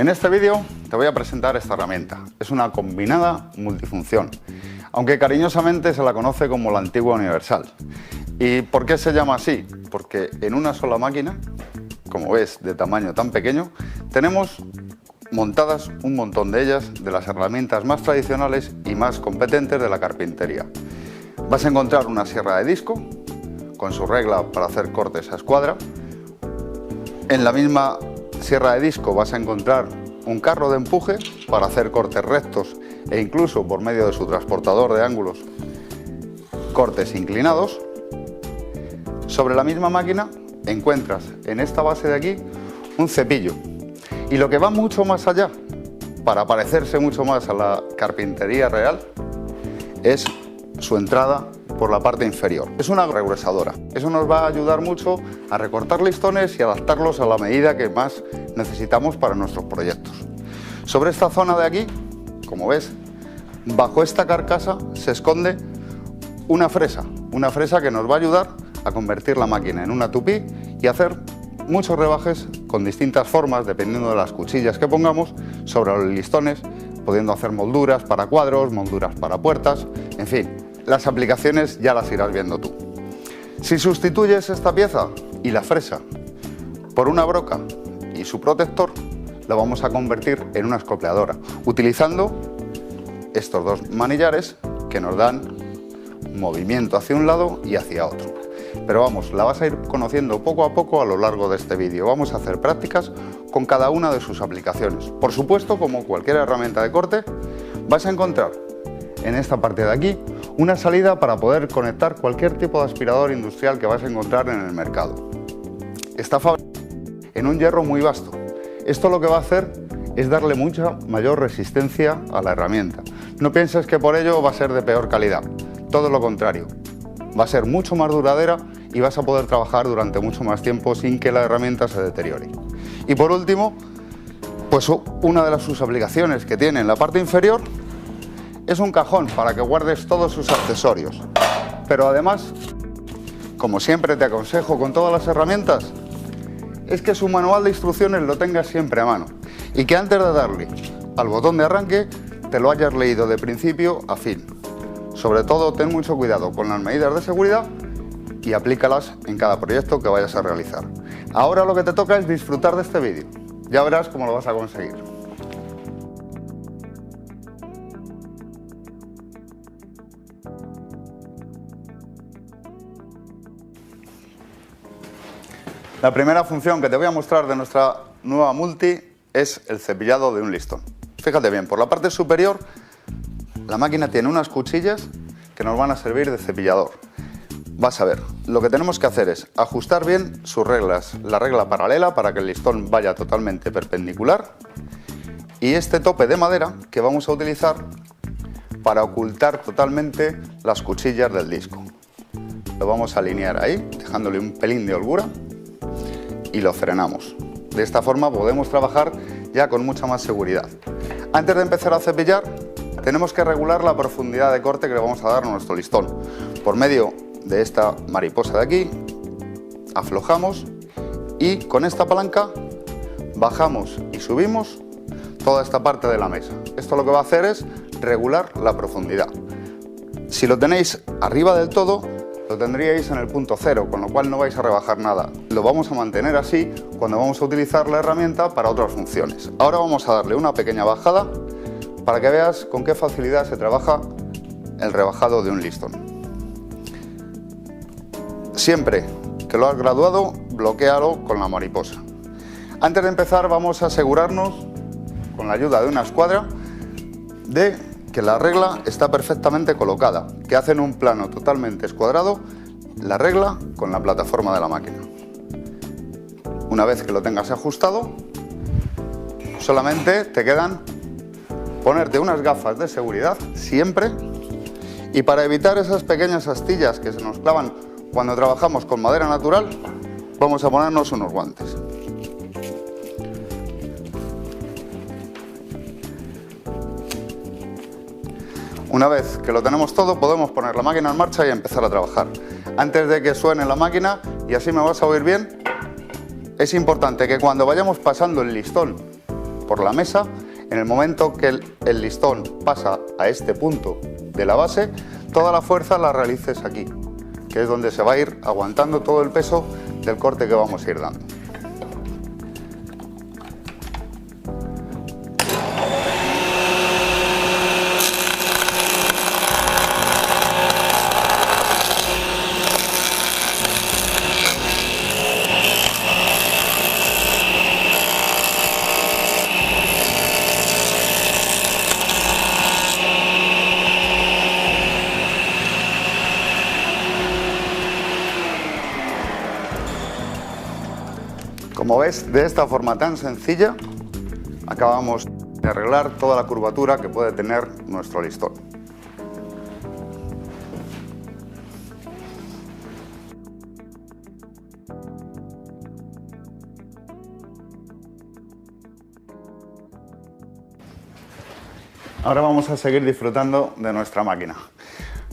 En este vídeo te voy a presentar esta herramienta. Es una combinada multifunción, aunque cariñosamente se la conoce como la antigua universal. ¿Y por qué se llama así? Porque en una sola máquina, como ves, de tamaño tan pequeño, tenemos montadas un montón de ellas, de las herramientas más tradicionales y más competentes de la carpintería. Vas a encontrar una sierra de disco con su regla para hacer cortes a escuadra. En la misma sierra de disco vas a encontrar un carro de empuje para hacer cortes rectos e incluso por medio de su transportador de ángulos cortes inclinados. Sobre la misma máquina encuentras en esta base de aquí un cepillo, y lo que va mucho más allá, para parecerse mucho más a la carpintería real, es su entrada por la parte inferior. Es una regresadora. Eso nos va a ayudar mucho a recortar listones y adaptarlos a la medida que más necesitamos para nuestros proyectos. Sobre esta zona de aquí, como ves, bajo esta carcasa se esconde una fresa que nos va a ayudar a convertir la máquina en una tupí y hacer muchos rebajes con distintas formas, dependiendo de las cuchillas que pongamos sobre los listones, pudiendo hacer molduras para cuadros, molduras para puertas, en fin, las aplicaciones ya las irás viendo tú. Si sustituyes esta pieza y la fresa por una broca y su protector, la vamos a convertir en una escopleadora, utilizando estos dos manillares que nos dan movimiento hacia un lado y hacia otro. Pero vamos, la vas a ir conociendo poco a poco a lo largo de este vídeo. Vamos a hacer prácticas con cada una de sus aplicaciones. Por supuesto, como cualquier herramienta de corte, vas a encontrar en esta parte de aquí una salida para poder conectar cualquier tipo de aspirador industrial que vas a encontrar en el mercado. Está fabricado en un hierro muy vasto. Esto lo que va a hacer es darle mucha mayor resistencia a la herramienta. No pienses que por ello va a ser de peor calidad, todo lo contrario. Va a ser mucho más duradera y vas a poder trabajar durante mucho más tiempo sin que la herramienta se deteriore. Y por último, pues una de sus aplicaciones que tiene en la parte inferior es un cajón para que guardes todos sus accesorios. Pero además, como siempre te aconsejo con todas las herramientas, es que su manual de instrucciones lo tengas siempre a mano y que antes de darle al botón de arranque te lo hayas leído de principio a fin. Sobre todo, ten mucho cuidado con las medidas de seguridad y aplícalas en cada proyecto que vayas a realizar. Ahora lo que te toca es disfrutar de este vídeo. Ya verás cómo lo vas a conseguir. La primera función que te voy a mostrar de nuestra nueva multi es el cepillado de un listón. Fíjate bien, por la parte superior la máquina tiene unas cuchillas que nos van a servir de cepillador. Vas a ver, lo que tenemos que hacer es ajustar bien sus reglas, la regla paralela para que el listón vaya totalmente perpendicular, y este tope de madera que vamos a utilizar para ocultar totalmente las cuchillas del disco. Lo vamos a alinear ahí, dejándole un pelín de holgura, y lo frenamos. De esta forma podemos trabajar ya con mucha más seguridad. Antes de empezar a cepillar, tenemos que regular la profundidad de corte que le vamos a dar a nuestro listón. Por medio de esta mariposa de aquí, aflojamos y con esta palanca bajamos y subimos toda esta parte de la mesa. Esto lo que va a hacer es regular la profundidad. Si lo tenéis arriba del todo, lo tendríais en el punto cero, con lo cual no vais a rebajar nada. Lo vamos a mantener así cuando vamos a utilizar la herramienta para otras funciones. Ahora vamos a darle una pequeña bajada para que veas con qué facilidad se trabaja el rebajado de un listón. Siempre que lo has graduado, bloquéalo con la mariposa. Antes de empezar, vamos a asegurarnos, con la ayuda de una escuadra, de que la regla está perfectamente colocada, que hacen un plano totalmente escuadrado la regla con la plataforma de la máquina. Una vez que lo tengas ajustado, solamente te quedan ponerte unas gafas de seguridad siempre, y para evitar esas pequeñas astillas que se nos clavan cuando trabajamos con madera natural, vamos a ponernos unos guantes. Una vez que lo tenemos todo, podemos poner la máquina en marcha y empezar a trabajar. Antes de que suene la máquina, y así me vas a oír bien, es importante que cuando vayamos pasando el listón por la mesa, en el momento que el listón pasa a este punto de la base, toda la fuerza la realices aquí, que es donde se va a ir aguantando todo el peso del corte que vamos a ir dando. Como ves, de esta forma tan sencilla acabamos de arreglar toda la curvatura que puede tener nuestro listón. Ahora vamos a seguir disfrutando de nuestra máquina.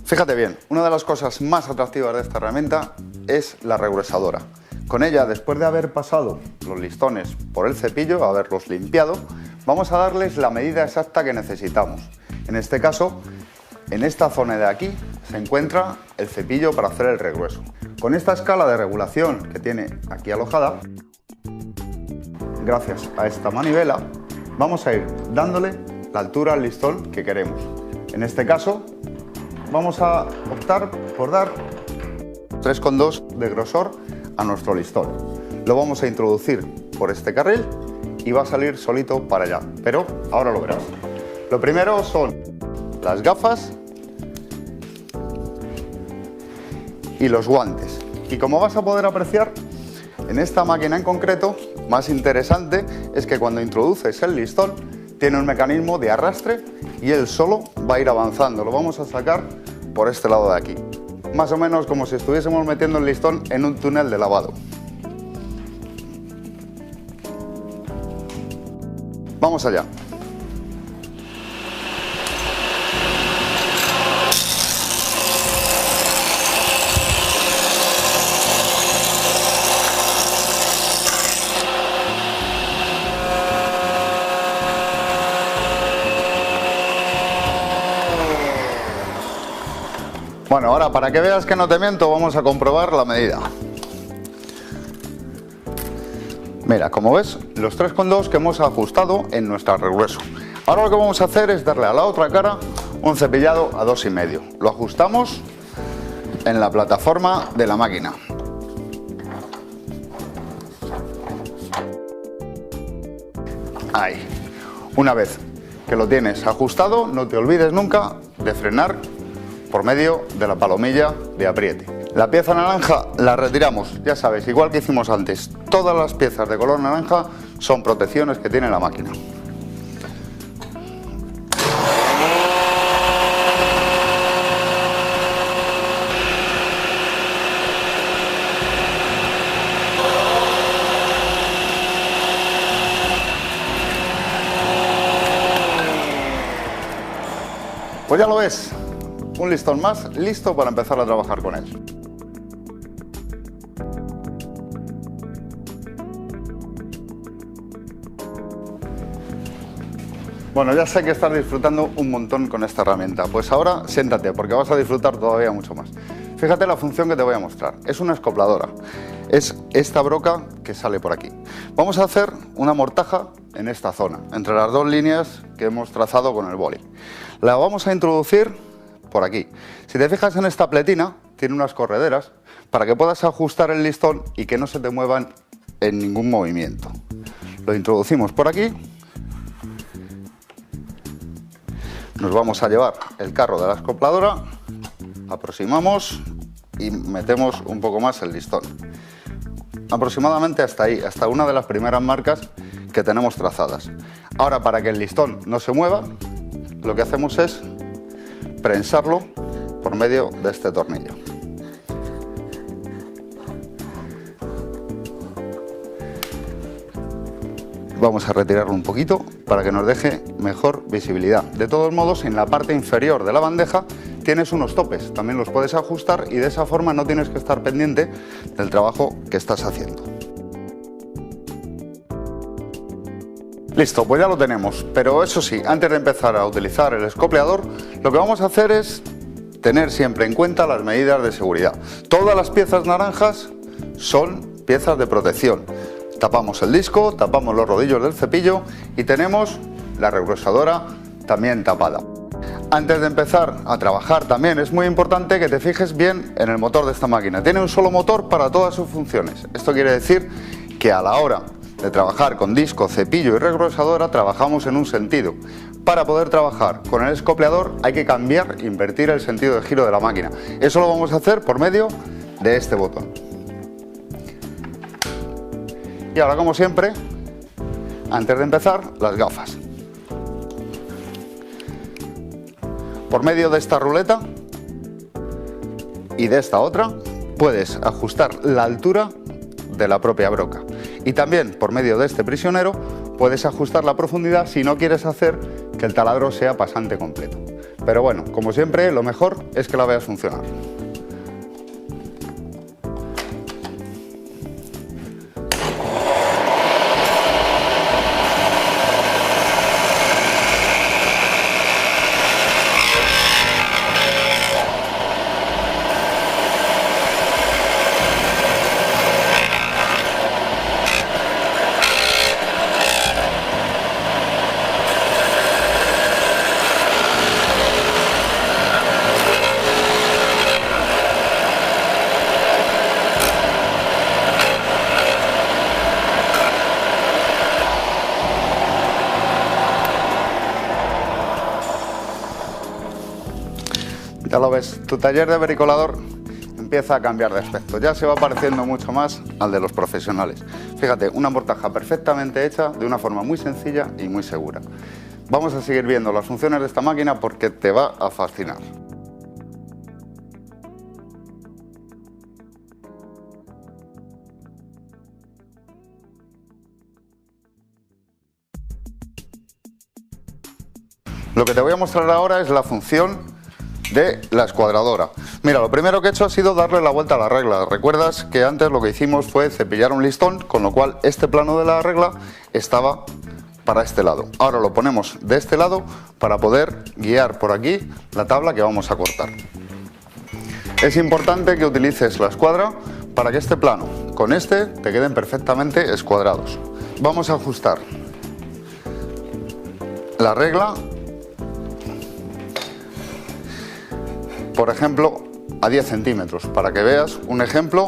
Fíjate bien, una de las cosas más atractivas de esta herramienta es la regresadora. Con ella, después de haber pasado los listones por el cepillo, haberlos limpiado, vamos a darles la medida exacta que necesitamos. En este caso, en esta zona de aquí se encuentra el cepillo para hacer el regrueso. Con esta escala de regulación que tiene aquí alojada, gracias a esta manivela, vamos a ir dándole la altura al listón que queremos. En este caso, vamos a optar por dar 3,2 de grosor a nuestro listón. Lo vamos a introducir por este carril y va a salir solito para allá, pero ahora lo verás. Lo primero son las gafas y los guantes. Y como vas a poder apreciar, en esta máquina en concreto, más interesante es que cuando introduces el listón tiene un mecanismo de arrastre y él solo va a ir avanzando. Lo vamos a sacar por este lado de aquí. Más o menos como si estuviésemos metiendo el listón en un túnel de lavado. Vamos allá. Bueno, ahora para que veas que no te miento, vamos a comprobar la medida. Mira, como ves, los 3,2 que hemos ajustado en nuestro regreso. Ahora lo que vamos a hacer es darle a la otra cara un cepillado a 2,5. Lo ajustamos en la plataforma de la máquina. Ahí. Una vez que lo tienes ajustado, no te olvides nunca de frenar por medio de la palomilla de apriete. La pieza naranja la retiramos, ya sabes, igual que hicimos antes. Todas las piezas de color naranja son protecciones que tiene la máquina. Pues ya lo ves, un listón más listo para empezar a trabajar con él. Bueno, ya sé que estás disfrutando un montón con esta herramienta, pues ahora siéntate porque vas a disfrutar todavía mucho más. Fíjate la función que te voy a mostrar, es una escopladora, es esta broca que sale por aquí. Vamos a hacer una mortaja en esta zona, entre las dos líneas que hemos trazado con el boli. La vamos a introducir por aquí. Si te fijas en esta pletina, tiene unas correderas para que puedas ajustar el listón y que no se te muevan en ningún movimiento. Lo introducimos por aquí. Nos vamos a llevar el carro de la escopladora, aproximamos y metemos un poco más el listón. Aproximadamente hasta ahí, hasta una de las primeras marcas que tenemos trazadas. Ahora, para que el listón no se mueva, lo que hacemos es prensarlo por medio de este tornillo. Vamos a retirarlo un poquito para que nos deje mejor visibilidad. De todos modos, en la parte inferior de la bandeja tienes unos topes, también los puedes ajustar y de esa forma no tienes que estar pendiente del trabajo que estás haciendo. Listo, pues ya lo tenemos, pero eso sí, antes de empezar a utilizar el escopleador, lo que vamos a hacer es tener siempre en cuenta las medidas de seguridad. Todas las piezas naranjas son piezas de protección. Tapamos el disco, tapamos los rodillos del cepillo y tenemos la regruesadora también tapada. Antes de empezar a trabajar también es muy importante que te fijes bien en el motor de esta máquina. Tiene un solo motor para todas sus funciones. Esto quiere decir que a la hora de trabajar con disco, cepillo y regruesadora trabajamos en un sentido. Para poder trabajar con el escopleador hay que cambiar, invertir el sentido de giro de la máquina. Eso lo vamos a hacer por medio de este botón. Y ahora, como siempre, antes de empezar, las gafas. Por medio de esta ruleta y de esta otra puedes ajustar la altura de la propia broca. Y también por medio de este prisionero puedes ajustar la profundidad si no quieres hacer que el taladro sea pasante completo. Pero bueno, como siempre, lo mejor es que la veas funcionar. Ya lo ves, tu taller de bricolador empieza a cambiar de aspecto, ya se va pareciendo mucho más al de los profesionales. Fíjate, una mortaja perfectamente hecha de una forma muy sencilla y muy segura. Vamos a seguir viendo las funciones de esta máquina porque te va a fascinar. Lo que te voy a mostrar ahora es la función de la escuadradora. Mira, lo primero que he hecho ha sido darle la vuelta a la regla. Recuerdas que antes lo que hicimos fue cepillar un listón, con lo cual este plano de la regla estaba para este lado. Ahora lo ponemos de este lado para poder guiar por aquí la tabla que vamos a cortar. Es importante que utilices la escuadra para que este plano con este te queden perfectamente escuadrados. Vamos a ajustar la regla, por ejemplo, a 10 centímetros, para que veas un ejemplo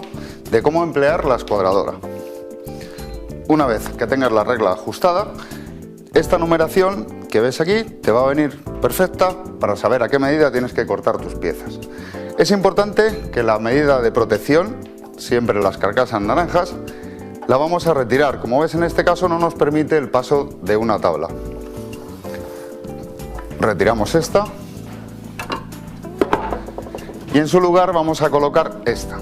de cómo emplear la escuadradora. Una vez que tengas la regla ajustada, esta numeración que ves aquí te va a venir perfecta para saber a qué medida tienes que cortar tus piezas. Es importante que la medida de protección, siempre las carcasas naranjas, la vamos a retirar. Como ves, en este caso no nos permite el paso de una tabla. Retiramos esta. Y en su lugar vamos a colocar esta.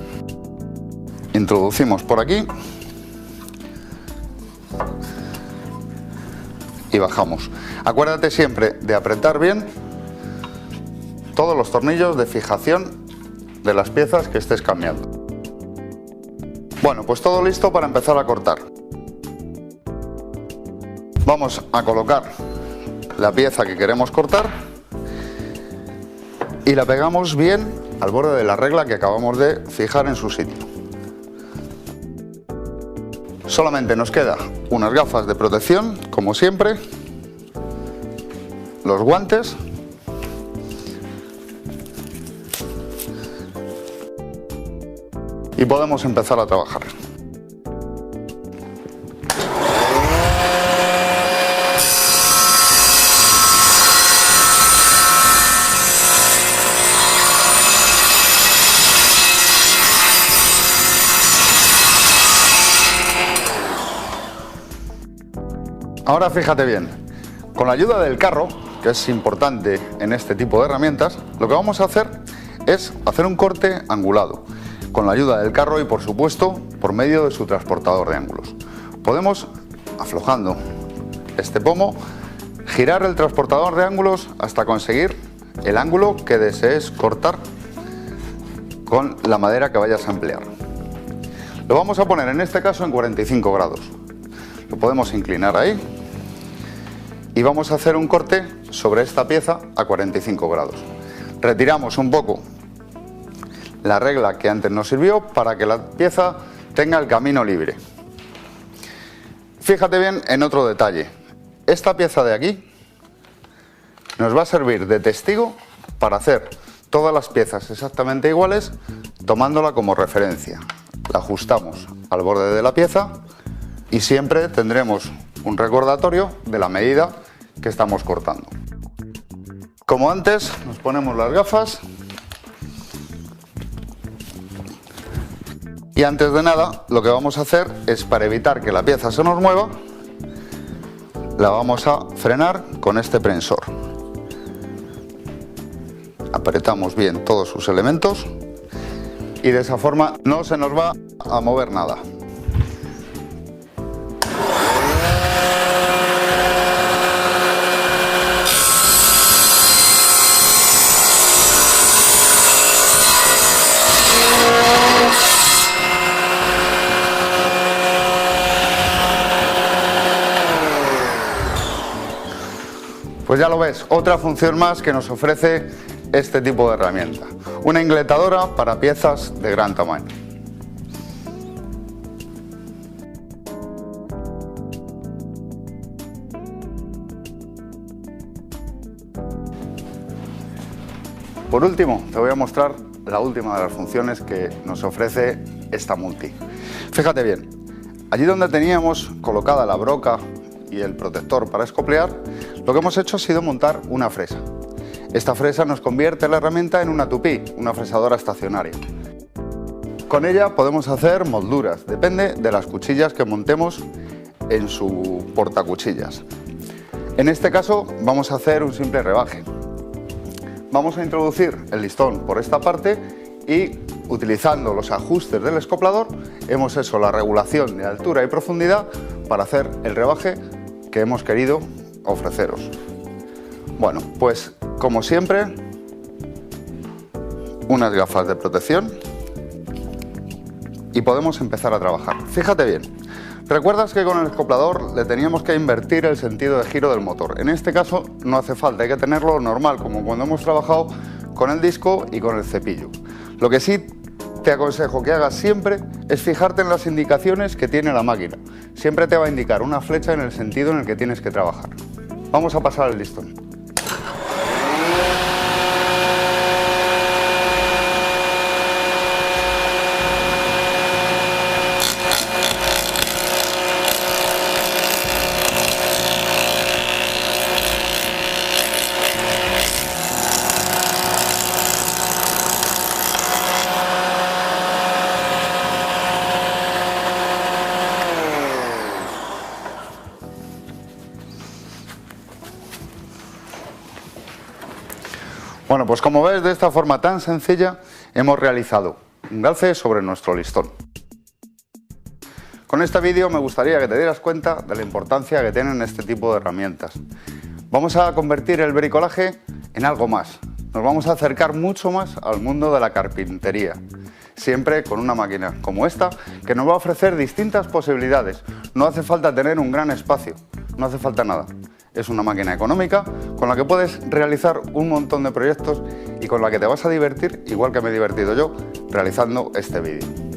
Introducimos por aquí y bajamos. Acuérdate siempre de apretar bien todos los tornillos de fijación de las piezas que estés cambiando. Bueno, pues todo listo para empezar a cortar. Vamos a colocar la pieza que queremos cortar y la pegamos bien al borde de la regla que acabamos de fijar en su sitio. Solamente nos queda unas gafas de protección, como siempre, los guantes y podemos empezar a trabajar. Ahora fíjate bien, con la ayuda del carro, que es importante en este tipo de herramientas, lo que vamos a hacer es hacer un corte angulado, con la ayuda del carro y por supuesto por medio de su transportador de ángulos. Podemos, aflojando este pomo, girar el transportador de ángulos hasta conseguir el ángulo que desees cortar con la madera que vayas a emplear. Lo vamos a poner en este caso en 45 grados. Lo podemos inclinar ahí y vamos a hacer un corte sobre esta pieza a 45 grados. Retiramos un poco la regla que antes nos sirvió para que la pieza tenga el camino libre. Fíjate bien en otro detalle. Esta pieza de aquí nos va a servir de testigo para hacer todas las piezas exactamente iguales, tomándola como referencia. La ajustamos al borde de la pieza y siempre tendremos un recordatorio de la medida que estamos cortando. Como antes, nos ponemos las gafas y antes de nada lo que vamos a hacer es, para evitar que la pieza se nos mueva, la vamos a frenar con este prensor. Apretamos bien todos sus elementos y de esa forma no se nos va a mover nada. Pues ya lo ves, otra función más que nos ofrece este tipo de herramienta. Una ingletadora para piezas de gran tamaño. Por último, te voy a mostrar la última de las funciones que nos ofrece esta multi. Fíjate bien, allí donde teníamos colocada la broca y el protector para escoplear, lo que hemos hecho ha sido montar una fresa. Esta fresa nos convierte la herramienta en una tupí, una fresadora estacionaria. Con ella podemos hacer molduras, depende de las cuchillas que montemos en su portacuchillas. En este caso vamos a hacer un simple rebaje. Vamos a introducir el listón por esta parte y, utilizando los ajustes del escoplador, hemos hecho la regulación de altura y profundidad para hacer el rebaje que hemos querido ofreceros. Bueno, pues como siempre, unas gafas de protección y podemos empezar a trabajar. Fíjate bien, ¿recuerdas que con el escoplador le teníamos que invertir el sentido de giro del motor? En este caso no hace falta, hay que tenerlo normal, como cuando hemos trabajado con el disco y con el cepillo. Lo que sí te aconsejo que hagas siempre es fijarte en las indicaciones que tiene la máquina. Siempre te va a indicar una flecha en el sentido en el que tienes que trabajar. Vamos a pasar el listón. Bueno, pues como ves, de esta forma tan sencilla hemos realizado un galce sobre nuestro listón. Con este vídeo me gustaría que te dieras cuenta de la importancia que tienen este tipo de herramientas. Vamos a convertir el bricolaje en algo más. Nos vamos a acercar mucho más al mundo de la carpintería. Siempre con una máquina como esta, que nos va a ofrecer distintas posibilidades. No hace falta tener un gran espacio, no hace falta nada. Es una máquina económica con la que puedes realizar un montón de proyectos y con la que te vas a divertir, igual que me he divertido yo realizando este vídeo.